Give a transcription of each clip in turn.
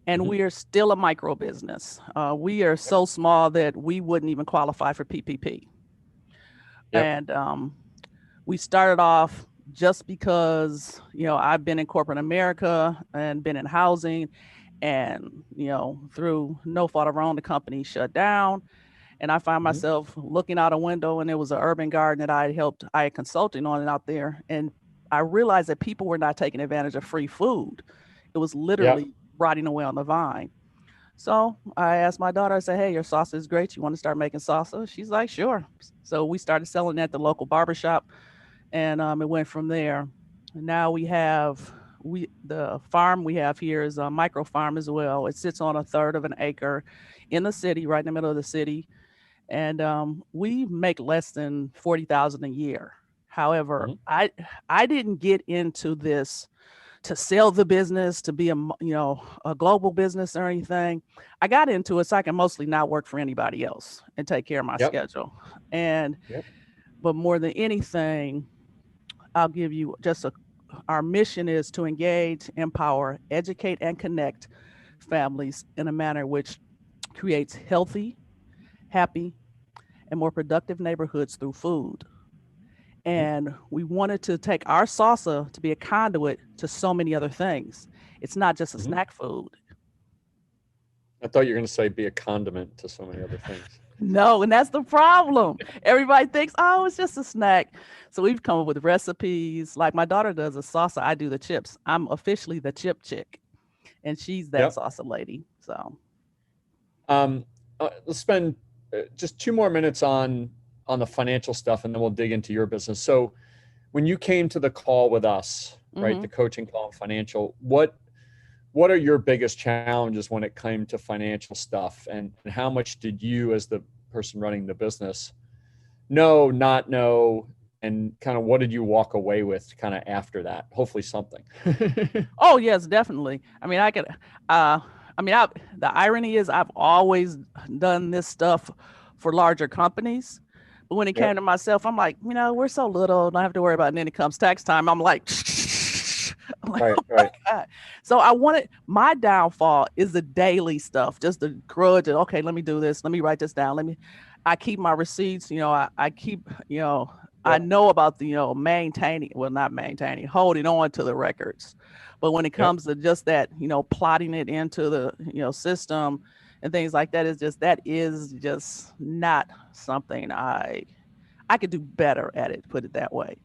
and Hmm. we are still a micro business. We are Yep. so small that we wouldn't even qualify for PPP. Yep. And we started off just because, I've been in corporate America and been in housing, and, through no fault of our own, the company shut down. And I found Hmm. myself looking out a window, and it was an urban garden that I had consulting on it out there. And I realized that people were not taking advantage of free food. It was Yep. literally rotting away on the vine. So I asked my daughter, I said, "Hey, your salsa is great. You want to start making salsa?" She's like, "Sure." So we started selling at the local barbershop, and it went from there. Now the farm we have here is a micro farm as well. It sits on a third of an acre in the city, right in the middle of the city, and we make less than 40,000 a year. However, Hmm. I didn't get into this to sell the business, to be a global business or anything. I got into it so I can mostly not work for anybody else and take care of my Yep. schedule. And Yep. but more than anything, I'll give you just a our mission is to engage, empower, educate, and connect families in a manner which creates healthy, happy, and more productive neighborhoods through food. Hmm. And we wanted to take our salsa to be a conduit to so many other things. It's not just a Hmm. snack food. I thought you were going to say be a condiment to so many other things. No, and that's the problem. Everybody thinks, oh, it's just a snack. So we've come up with recipes. Like my daughter does a salsa, I do the chips. I'm officially the chip chick, and she's that Yep. salsa lady. So, Um, let's spend just 2 more minutes on the financial stuff, and then we'll dig into your business. So, when you came to the call with us, right, hmm the coaching call and financial, what are your biggest challenges when it came to financial stuff, and how much did you, as the person running the business, know, not know, and kind of what did you walk away with kind of after that? Hopefully, something. oh yes, definitely. I mean, I could. Uh, the irony is, I've always done this stuff for larger companies. But when it came Yep. to myself, I'm like, we're so little, don't have to worry about it. And then it comes tax time. I'm like, I'm like, Right. oh my Right. God. So I wanted my downfall is the daily stuff, just the grudge. And, okay, let me do this. Let me write this down. I keep my receipts. I keep, I Yep. know about the, maintaining, well, not maintaining, holding on to the records. But when it Yep. comes to just that, plotting it into the, system and things like that, that is just not something I could do better at it, put it that way.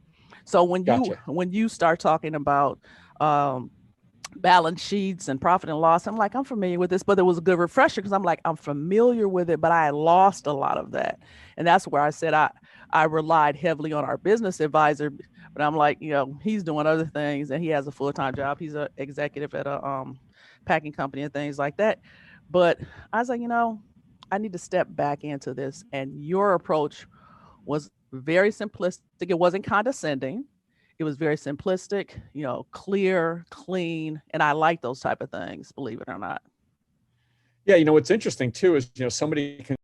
So Gotcha. when you start talking about um, balance sheets and profit and loss, I'm like, I'm familiar with this, but it was a good refresher because I'm like, I'm familiar with it, but I lost a lot of that. And that's where I said I relied heavily on our business advisor, but I'm like, he's doing other things and he has a full-time job. He's an executive at a packing company and things like that. But I was like, I need to step back into this. And your approach was very simplistic. It wasn't condescending. It was very simplistic, clear, clean, and I like those type of things, believe it or not. Yeah. What's interesting too is somebody can